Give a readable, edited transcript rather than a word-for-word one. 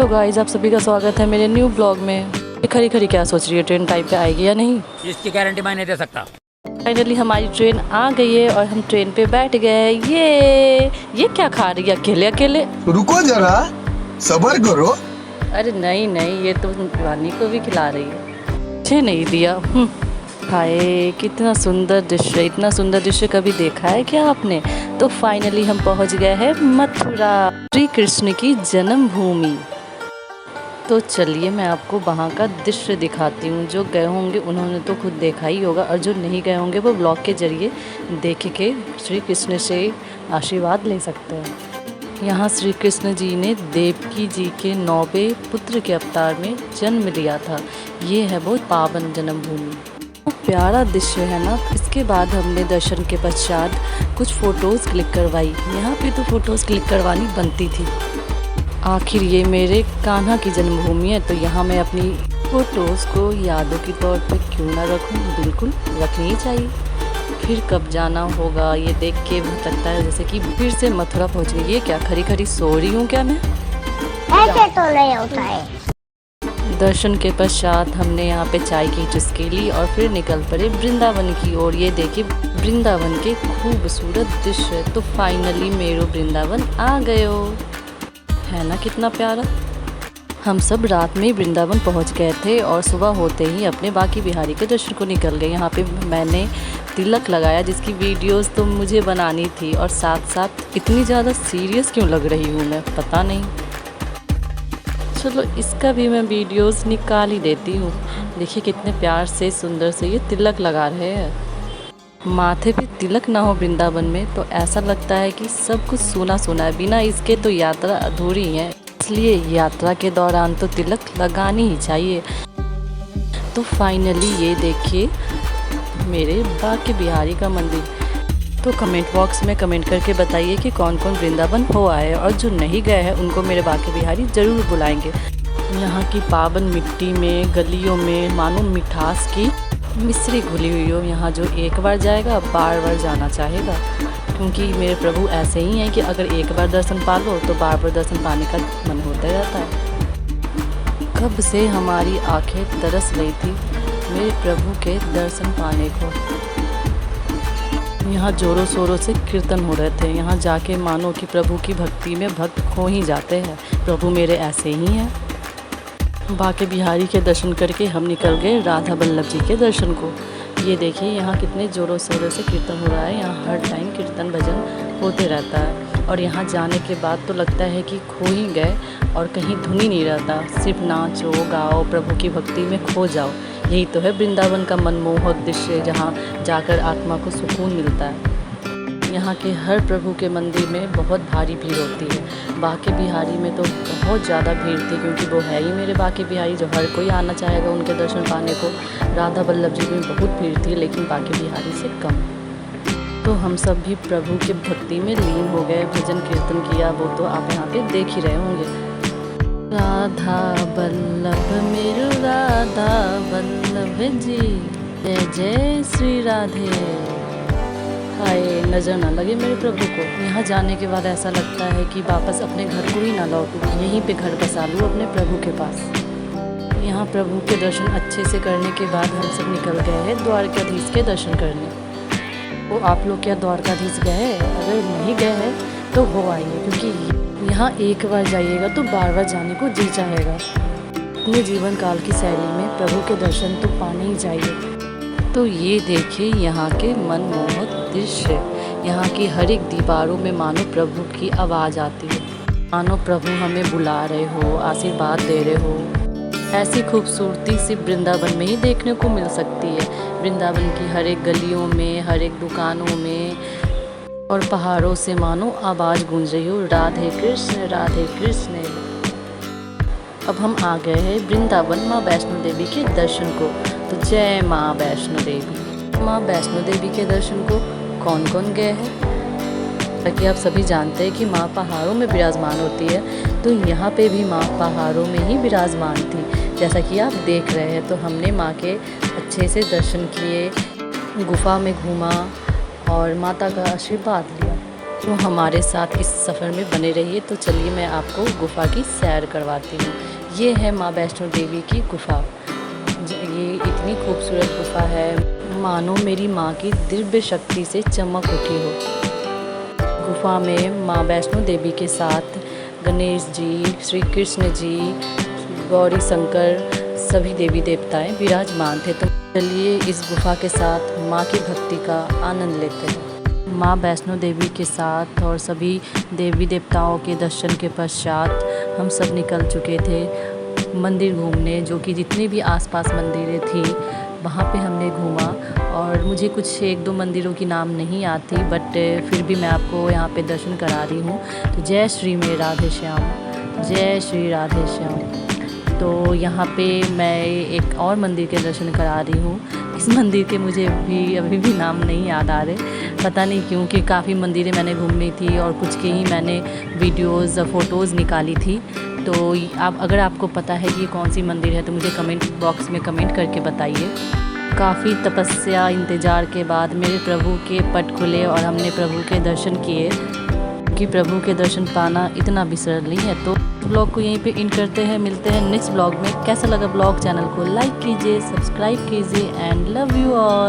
Hello guys, आप सभी का स्वागत है मेरे न्यू ब्लॉग में। ये खरी खरी क्या सोच रही है, ट्रेन टाइम पे आएगी या नहीं? इसकी गारंटी मैं नहीं दे सकता। फाइनली हमारी ट्रेन आ गई है और हम ट्रेन पे बैठ गए। ये क्या खा रही है अकेले अकेले? रुको जरा, सब्र करो। अरे नहीं नहीं, ये तो रानी को भी खिला रही है। मुझे नहीं दिया। हाय कितना सुंदर दृश्य, इतना सुंदर दृश्य कभी देखा है क्या आपने? तो फाइनली हम पहुंच गए हैं मथुरा, श्री कृष्ण की जन्मभूमि। तो चलिए मैं आपको वहाँ का दृश्य दिखाती हूँ। जो गए होंगे उन्होंने तो खुद देखा ही होगा, और जो नहीं गए होंगे वो ब्लॉग के जरिए देख के श्री कृष्ण से आशीर्वाद ले सकते हैं। यहाँ श्री कृष्ण जी ने देवकी जी के 9वें पुत्र के अवतार में जन्म लिया था। ये है बहुत पावन जन्मभूमि। तो प्यारा दृश्य है ना। इसके बाद हमने दर्शन के पश्चात कुछ फ़ोटोज़ क्लिक करवाई। यहाँ पे तो फ़ोटोज़ क्लिक करवानी बनती थी, आखिर ये मेरे कान्हा की जन्मभूमि है, तो यहाँ मैं अपनी फ़ोटोज़ को यादों के तौर पे क्यों ना रखूँ, बिल्कुल रखनी ही चाहिए। फिर कब जाना होगा ये देख के लगता है जैसे कि फिर से मथुरा पहुँच गई। ये क्या खरी खरी सो रही हूँ क्या मैं? ऐसे तो नहीं होता है। दर्शन के पश्चात हमने यहाँ पे चाय की चुस्की ली और फिर निकल पड़े वृंदावन की ओर। ये देखिए वृंदावन के खूबसूरत दृश्य। तो फाइनली मेरो वृंदावन आ गए हो, है ना कितना प्यारा। हम सब रात में वृंदावन पहुँच गए थे और सुबह होते ही अपने बांके बिहारी के दर्शन को निकल गए। यहाँ पे मैंने तिलक लगाया जिसकी वीडियोस तो मुझे बनानी थी, और साथ साथ इतनी ज़्यादा सीरियस क्यों लग रही हूँ मैं, पता नहीं। चलो इसका भी मैं वीडियोस निकाल ही देती हूँ। देखिए कितने प्यार से सुंदर से ये तिलक लगा रहे हैं। माथे पे तिलक ना हो वृंदावन में तो ऐसा लगता है कि सब कुछ सोना सोना है। बिना इसके तो यात्रा अधूरी है, इसलिए यात्रा के दौरान तो तिलक लगानी ही चाहिए। तो फाइनली ये देखिए मेरे बांके बिहारी का मंदिर। तो कमेंट बॉक्स में कमेंट करके बताइए कि कौन कौन वृंदावन हो आए, और जो नहीं गए हैं उनको मेरे बांके बिहारी ज़रूर बुलाएंगे। यहाँ की पावन मिट्टी में, गलियों में मानो मिठास की मिश्री घुली हुई हो। यहाँ जो एक बार जाएगा बार बार जाना चाहेगा, क्योंकि मेरे प्रभु ऐसे ही हैं कि अगर एक बार दर्शन पा लो तो बार बार दर्शन पाने का मन होता रहता है। कब से हमारी आंखें तरस रही थी मेरे प्रभु के दर्शन पाने को। यहाँ जोरों शोरों से कीर्तन हो रहे थे। यहाँ जाके मानो कि प्रभु की भक्ति में भक्त खो ही जाते हैं। प्रभु मेरे ऐसे ही हैं। बांके बिहारी के दर्शन करके हम निकल गए राधा बल्लभ जी के दर्शन को। ये देखिए यहाँ कितने ज़ोरों शोरों से कीर्तन हो रहा है। यहाँ हर टाइम कीर्तन भजन होते रहता है, और यहाँ जाने के बाद तो लगता है कि खो ही गए और कहीं धुन ही नहीं रहता। सिर्फ नाचो गाओ, प्रभु की भक्ति में खो जाओ। यही तो है वृंदावन का मनमोहक दृश्य, जहाँ जाकर आत्मा को सुकून मिलता है। यहाँ के हर प्रभु के मंदिर में बहुत भारी भीड़ होती है। बांके बिहारी में तो बहुत ज़्यादा भीड़ थी, क्योंकि वो है ही मेरे बांके बिहारी, जो हर कोई आना चाहेगा उनके दर्शन पाने को। राधा बल्लभ जी में बहुत भीड़ थी, लेकिन बांके बिहारी से कम। तो हम सब भी प्रभु के भक्ति में लीन हो गए, भजन कीर्तन किया, वो तो आप यहाँ पे देख ही रहे होंगे। राधा बल्लभ मेरू राधा बल्लभ जी, जय जय श्री राधे। हाय नज़र ना लगे मेरे प्रभु को। यहाँ जाने के बाद ऐसा लगता है कि वापस अपने घर को ही ना लौटूं, यहीं पे घर बसा लूँ अपने प्रभु के पास। यहाँ प्रभु के दर्शन अच्छे से करने के बाद हम सब निकल गए हैं द्वारकाधीश के दर्शन करने। वो आप लोग क्या द्वारकाधीश गए? अगर नहीं गए हैं तो हो आइए, क्योंकि यहाँ एक बार जाइएगा तो बार बार जाने को जी चाहेगा। अपने जीवन काल की शैली में प्रभु के दर्शन तो पाने ही चाहिए। तो ये देखिए यहाँ के मनमोहक दृश्य। यहाँ की हर एक दीवारों में मानो प्रभु की आवाज़ आती है, मानो प्रभु हमें बुला रहे हो, आशीर्वाद दे रहे हो। ऐसी खूबसूरती सिर्फ वृंदावन में ही देखने को मिल सकती है। वृंदावन की हर एक गलियों में, हर एक दुकानों में और पहाड़ों से मानो आवाज़ गूंज रही हो, राधे कृष्ण राधे कृष्ण। अब हम आ गए हैं वृंदावन माँ वैष्णो देवी के दर्शन को। तो जय माँ वैष्णो देवी। माँ वैष्णो देवी के दर्शन को कौन कौन गए हैं? ताकि आप सभी जानते हैं कि माँ पहाड़ों में विराजमान होती है, तो यहाँ पे भी माँ पहाड़ों में ही विराजमान थी, जैसा कि आप देख रहे हैं। तो हमने माँ के अच्छे से दर्शन किए, गुफा में घूमा और माता का आशीर्वाद लिया। तो हमारे साथ इस सफ़र में बने रहिए। तो चलिए मैं आपको गुफ़ा की सैर करवाती हूँ। ये है माँ वैष्णो देवी की गुफ़ा। ये इतनी खूबसूरत गुफ़ा है, मानो मेरी माँ की दिव्य शक्ति से चमक उठी हो। गुफ़ा में माँ वैष्णो देवी के साथ गणेश जी, श्री कृष्ण जी, गौरी शंकर सभी देवी देवताएं विराजमान थे। तो चलिए इस गुफ़ा के साथ माँ की भक्ति का आनंद लेते हैं। माँ वैष्णो देवी के साथ और सभी देवी देवताओं के दर्शन के पश्चात हम सब निकल चुके थे मंदिर घूमने, जो कि जितने भी आसपास मंदिरें थी वहाँ पे हमने घूमा। और मुझे कुछ एक दो मंदिरों की नाम नहीं आती, बट फिर भी मैं आपको यहाँ पे दर्शन करा रही हूँ। तो जय श्री में राधे श्याम, जय श्री राधे श्याम। तो यहाँ पे मैं एक और मंदिर के दर्शन करा रही हूँ। इस मंदिर के मुझे भी अभी भी नाम नहीं याद आ रहे, पता नहीं क्यों, कि काफ़ी मंदिरें मैंने घूमी थी और कुछ की ही मैंने वीडियोज़ फ़ोटोज़ निकाली थी। तो आप अगर आपको पता है कि ये कौन सी मंदिर है तो मुझे कमेंट बॉक्स में कमेंट करके बताइए। काफ़ी तपस्या इंतज़ार के बाद मेरे प्रभु के पट खुले और हमने प्रभु के दर्शन किए, कि प्रभु के दर्शन पाना इतना भी सरल नहीं है। तो ब्लॉग को यहीं पे एंड करते हैं, मिलते हैं नेक्स्ट ब्लॉग में। कैसा लगा ब्लॉग? चैनल को लाइक कीजिए, सब्सक्राइब कीजिए एंड लव यू ऑल।